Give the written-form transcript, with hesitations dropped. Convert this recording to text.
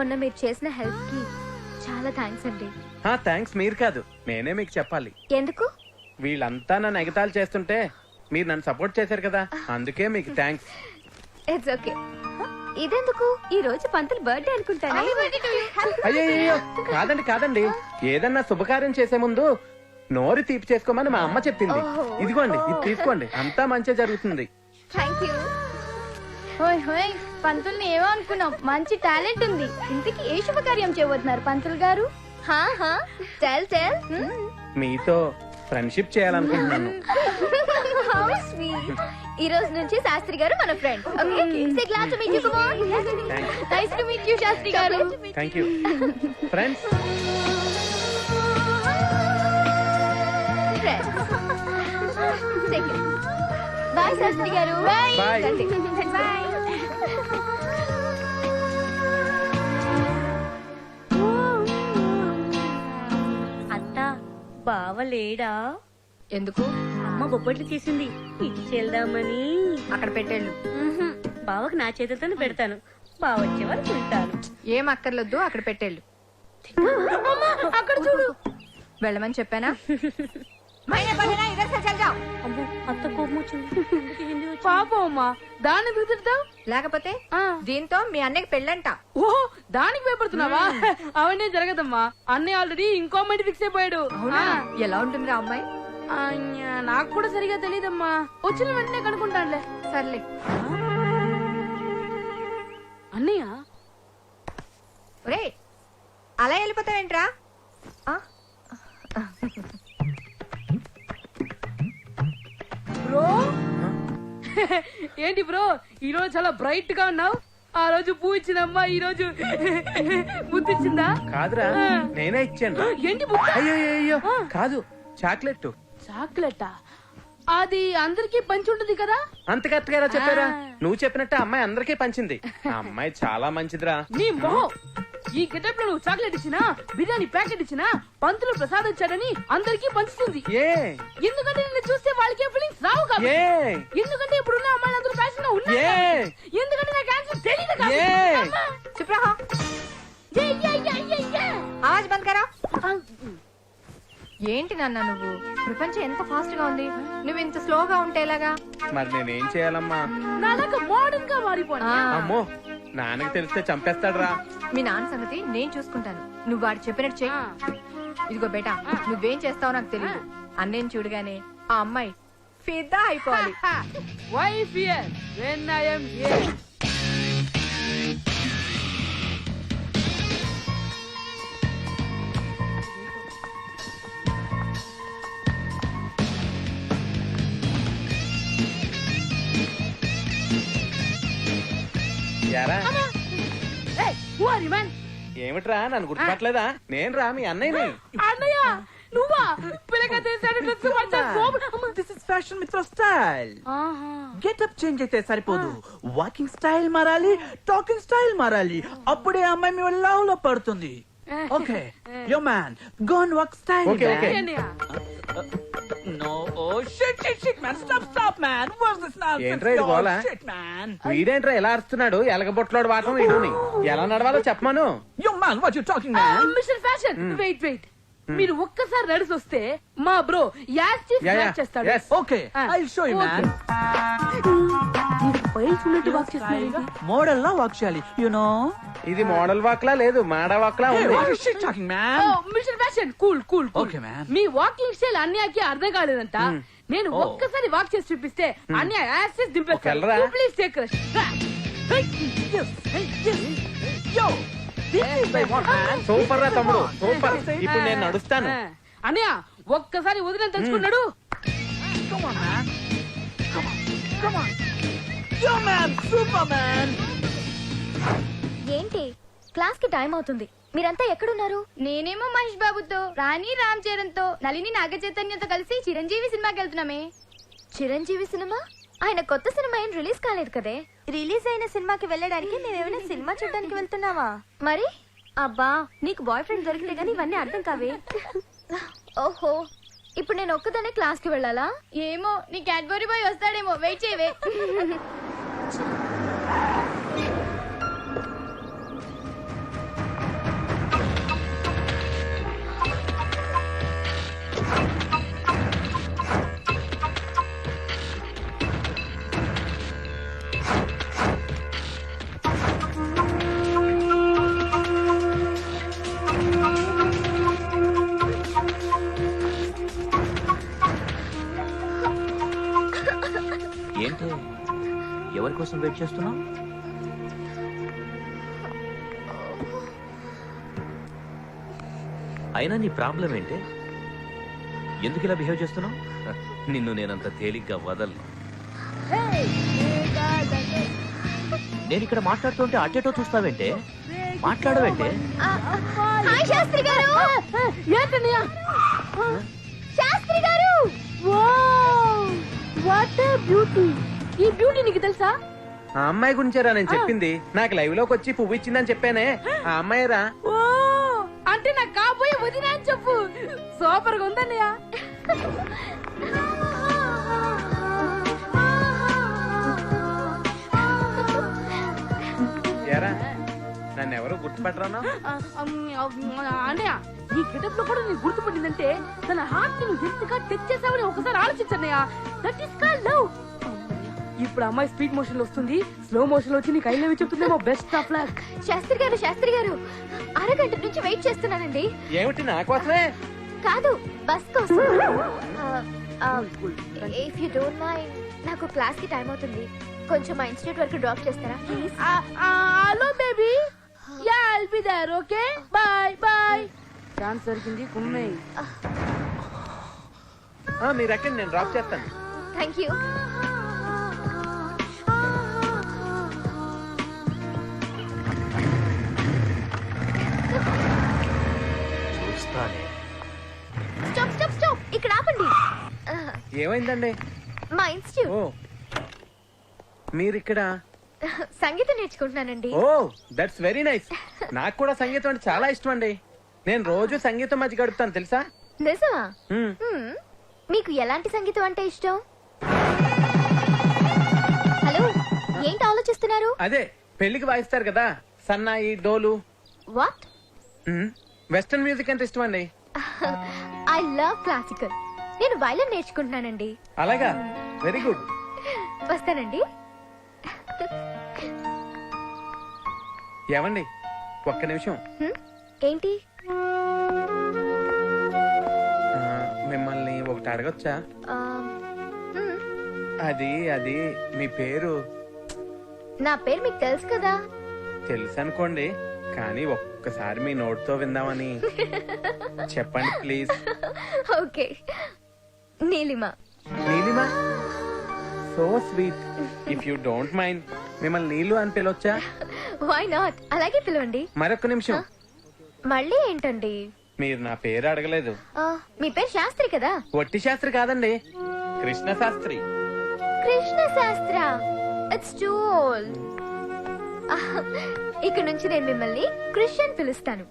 మొన్న మీరు చేసిన హెల్ప్ కి చాలా థ్యాంక్స్ అండి. థ్యాంక్స్ మీరు కాదు, నేనే మీకు చెప్పాలి. ఎందుకు? వీళ్ళంతా నన్ను ఎగతాళి చేస్తుంటే మీరు నన్ను సపోర్ట్ చేశారు కదా, అందుకే మీకు థ్యాంక్స్. It's okay. ఇదెందుకు? ఈ రోజు పంతులు బర్త్డే అనుకుంటాను. అయ్యో కాదండి కాదండి, ఏదన్నా శుభకార్యం చేసే ముందు నోరు తీపి చేసుకోమని మా అమ్మ చెప్పింది. ఇదిగోండి, ఇది తీసుకోండి, అంతా మంచి జరుగుతుంది. Thank you. హోయ్ హోయ్, పంతుల్ని ఏమో అనుకున్నాం, మంచి టాలెంట్ ఉంది. ఇంతకీ ఏ శుభకార్యం చేయబోతున్నారు పంతులు గారు? Tell tell. మీతో ఫ్రెండ్షిప్ చేయాలనుకుంటున్నాను. How sweet. ఈ రోజు నుంచి శాస్త్రి గారు మన friend. Okay, say glad to meet you. Come on. Nice to meet you Shastri garu. Thank you friends. Bye Shastri garu. Bye. Bye. అత్తా బావలేడా? ఎందుకు? అమ్మ బొబ్బట్లు చేసింది, ఇచ్చేద్దామని. అక్కడ పెట్టేళ్ళు. బావకు నా చేతులతో పెడతాను, బావ వచ్చే వరకు ఉంటాను. ఏం అక్కర్లొద్దు, అక్కడ పెట్టేళ్ళు. అక్కడ చూడు. వెళ్ళమని చెప్పానా? అమ్మో, అత్త కోపం వచ్చింది. పాపం అమ్మా, దాన్ని తిడతావు. లేకపోతే దీంతో మీ అన్నయ్యకి పెళ్ళంట. ఓహో, దానికి భయపడుతున్నావా? అవన్నీ జరగదమ్మా, అన్నయ్య ఆల్రెడీ ఇంకో మైండ్ ఫిక్స్ అయిపోయాడు. ఎలా ఉంటుంది ఆ అమ్మాయి? నాకు కూడా సరిగా తెలియదమ్మా, వచ్చిన వెంటనే కనుక్కుంటానులే. సర్లే. అన్నయ్య, ఒరే అలా వెళ్ళిపోతావేంట్రా? బ్రో ఏంటి బ్రో, ఈ రోజు చాలా బ్రైట్ గా ఉన్నావు. ఆ రోజు పువ్వు ఇచ్చిందమ్మా, ఈ రోజు బుద్ధిచ్చిందా? కాదురా, నేనే ఇచ్చాను. ఏంటి? అయ్యో కాదు, చాక్లెట్. చాక్లెటా? అది అందరికీ పంచి ఉంటుంది కదా. అంత కరెక్ట్ గా చెప్పారా? నువ్వు చెప్పినట్టు అమ్మాయి అందరికీ పంచింది. ఆ అమ్మాయి చాలా మంచిదిరా. నీ మొహం, ఈ గెటప్ లో నువ్వు చాక్లెట్ ఇచ్చినా, బిర్యానీ ప్యాకెట్ ఇచ్చినా, పంతులు ప్రసాద్ ఇచ్చాడని అందరికీ పంచుతుంది. ఎందుకంటే నిన్ను చూస్తే వాళ్ళకి ఫీలింగ్స్ రావు కాబట్టి. ఎందుకంటే ఇప్పుడున్న అమ్మాయిలు అందరూ ఫ్యాషన్ గా ఉన్నారు. ఎందుకంటే నాకు ఆన్సర్ తెలియదు కాబట్టి. చుప్ రహో. ఆవాజ్ బంద్ కరో. ఏంటి నాన్న నువ్వు? ప్రపంచం ఎంత ఫాస్ట్ గా ఉంది, నువ్వు ఇంత స్లోగా ఉంటే ఎలాగా? మరి నేనేం చేయాలమ్మా? నాలాగా మోడర్న్ గా మారిపోనా? అమ్మో, నాన్నకి తెలిస్తే చంపేస్తాడురా. మీ నాన్న సంగతి నేను చూసుకుంటాను, నువ్వు వాడు చెప్పినట్టు చెయ్యి. ఇదిగో బేటా, నువ్వేం చేస్తావో నాకు తెలియదు. అన్నేం చూడగానే ఆ అమ్మాయి ఫిదా అయిపోవాలి. Why fear when I am here? ఏమిట్రా, నన్ను గుర్తుపట్టలేదా? నేను రా, మీ అన్నయ్యని. అన్నయ్య నువ్వా? దిస్ ఇస్ ఫ్యాషన్ మిత్ర స్టైల్. గెటప్ చేంజ్ అయితే సరిపోదు, వాకింగ్ స్టైల్ మారాలి, టాకింగ్ స్టైల్ మారాలి. అప్పుడే అమ్మాయి మీ లవ్ లో పడుతుంది. Okay yo man, go and walk style. No, oh shit man, stop man, what's this nonsense? ఏంట్రా ఇది గోల? వీడేంట్రా ఎలా అరుస్తున్నాడు? ఎలగబొట్లాడు వాటం వీడుని. ఎలా నడవాలో చెప్పమను. Yo man, what you talking man? Mister fashion, wait. మీరు ఒక్కసారి నడిచి వస్తే మా బ్రో యాక్టివ్ చేస్తాడు. Okay, I'll show you man. Piles ఉన్నట్టు వాక్ చేస్తున్నాడు. మోడల్ లా వాక్ చేయాలి, you know. ఇది మోడల్ వాక్లా లేదు, మాడా వాక్లా Hey, ఉంది. what is shit talking man? Mister fashion, cool. Okay man. మీ వాకింగ్ స్టైల్ అన్యాకి అర్థం కాలేదంట. నేను ఒక్కసారి వాక్ చేసి చూపిస్తే Anya access దింపేస్తాను. ఒకళ్ళరా? Please take rest. Yo, this is my one man. Super రా తమ్ముడు, సూపర్. ఇప్పుడు నేను నడుస్తాను. అన్నయ్య ఒక్కసారి వదిలేని తెలుసుకున్నాడు. Come on man, come on. Yo man, super man. ఏంటి, క్లాస్ కి టైం అవుతుంది, మీరంతా ఎక్కడున్నారు? నేనేమో మహేష్ బాబుతో, రాణి రామ్ చరణ్ తో, నళిని నాగ చైతన్యతో కలిసి చిరంజీవి సినిమాకి వెళ్తున్నామే. చిరంజీవి సినిమా? ఆయన కొత్త సినిమా ఏం రిలీజ్ కాలేదు కదే. రిలీజ్ అయిన సినిమాకి వెళ్ళడానికి మేమేమైనా సినిమా చూడడానికి వెళ్తున్నావా? మరి అబ్బా, నీకు బాయ్ ఫ్రెండ్ దొరికితే గానీ ఇవన్నీ అర్థం కావే. ఓహో, ఇప్పుడు నేను ఒక్కదానే క్లాస్ కి వెళ్ళాలా? ఏమో, నీ క్యాడ్బరీ బాయ్ వస్తాడేమో, వెయిట్ చేయవే. దేనికోసం వెయిట్ చేస్తున్నావు? అయినా నీ ప్రాబ్లం ఏంటి? ఎందుకు ఇలా బిహేవ్ చేస్తున్నావు? నిన్ను నేనంత తేలిగ్గా వదలను. నేను ఇక్కడ మాట్లాడుతుంటే అటేటో చూస్తావేంటే? మాట్లాడవేంటే? హాయ్ శాస్త్రి గారు. ఏంటన్నయ్య? శాస్త్రి గారు. What beauty! ఈ బ్యూటీ నీకు తెలుసా? ఆ అమ్మాయి గురించేరా నేను చెప్పింది. నాకు లైవ్ లోకి వచ్చి పువ్వు ఇచ్చిందని చెప్పానే, ఆ అమ్మాయిరా. ఓ అంటే నాకు కాబోయే వదినా అని చెప్పు. సూపర్ గా ఉందన్నయ్య. ఏరా నన్ను ఎవరు గుర్తుపట్టరానా? అన్నయ్య ఈ గెటప్ లో కూడా నీకు గుర్తుపట్టిందంటే తన హార్ట్ నువ్వు ఎంతగా టచ్ చేసావని ఒకసారి ఆలోచించన్నయ్య. That is called love. ఇప్పుడు అమ్మాయి స్పీడ్ మోషన్ లో వస్తుంది, స్లో మోషన్ లో వచ్చి నీకు ఐ లవ్ యూ చెప్తుందేమో. Best of luck. Shastri garu అరగంట నుంచి వెయిట్ చేస్తున్నానండి. ఏమిటి నా కోసమే? కాదు, బస్ కోసం. ఇఫ్ యూ డోంట్ మైండ్, నాకు క్లాస్ కి టైం అవుతుంది. కొంచెం మా ఇన్స్టిట్యూట్ వరకు డ్రాప్ చేస్తారా please? Hello baby. Yeah I'll be there. Okay bye bye. Chance దొరికింది కుమ్మే. మీరు ఎక్కడ, నేను డ్రాప్ చేస్తాను. Thank you. చూస్తానే. స్టాప్ స్టాప్ స్టాప్, ఇక్కడ ఆపండి. ఏమైందండి? మా ఇన్స్టిట్యూట్. ఓ మీరిక్కడ? సంగీతం నేర్చుకుంటున్నానండి. Oh that's very nice. నాకు కూడా సంగీతం అంటే చాలా ఇష్టం అండి. నేను రోజు సంగీతం మధ్య గడుపుతాను తెలుసా? నిజమా? హ్మ్. మీకు ఎలాంటి సంగీతం అంటే ఇష్టం? హలో, ఏంటి ఆలోచిస్తున్నారు? అదే పెళ్లికి వాయిస్తారు కదా సన్నాయి, డోలు. వాట్? వెస్టర్న్ మ్యూజిక్ అంటే ఇష్టం అండి. I love classical. నేను వైలన్ నేర్చుకుంటున్నానండి. అలాగా, వెరీ గుడ్. వస్తానండి. ఏమండి ఒక్క నిమిషం. ఏంటి? మిమ్మల్ని ఒకటి అడగొచ్చా? ఆ, మ్, అది మీ పేరు? నా పేరు మీకు తెలుసు కదా. తెలుసు అనుకోండి, కానీ ఒక్కసారి మీ నోటితో విందామని. చెప్పండి please. Okay, Neelima. Neelima? So sweet. If you don't mind, మిమ్మల్ని నీళ్ళు అని పిలవచ్చా? వై నాట్, అలాగే పిలవండి. మరొక నిమిషం. మళ్ళీ ఏంటండి? మీరు నా పేరు అడగలేదు. మీ పేరు శాస్త్రి కదా. వట్టి శాస్త్రి కాదండి, కృష్ణ శాస్త్రి. కృష్ణ శాస్త్ర. It's two old. ఇక నుంచి నేను మిమ్మల్ని క్రిస్టియన్ పిలుస్తాను.